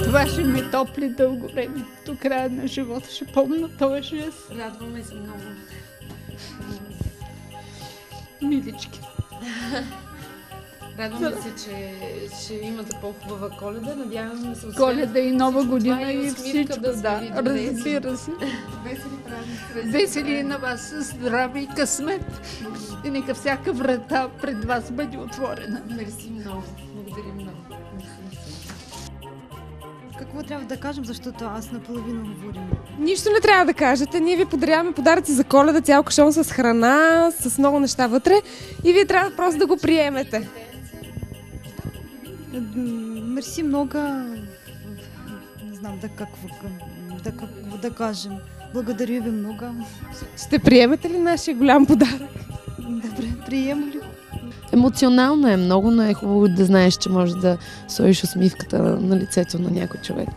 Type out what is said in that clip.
Това ще ме топли дълго време. До края на живота ще помня този жест. Радваме се много. Милички. Радваме се, че ще имате по-хубава Коледа. Надяваме се Коледа и Нова година и всичко, да да, разбира се. Весели празници. Весели на вас, здраве и късмет. И нека всяка врата пред вас бъде отворена. Мерси много. Благодарим много. Какво трябва да кажем, защото аз наполовина говорим? Нищо не трябва да кажете. Ние ви подаряваме подаръци за Коледа, цял кашон с храна, с много неща вътре и вие трябва просто да го приемете. Мерси много. Не знам какво да кажем. Благодаря ви много. Ще приемете ли нашия голям подарък? Добре, приема ли? Емоционално е много, но е хубаво да знаеш, че можеш да сложиш усмивката на лицето на някой човек.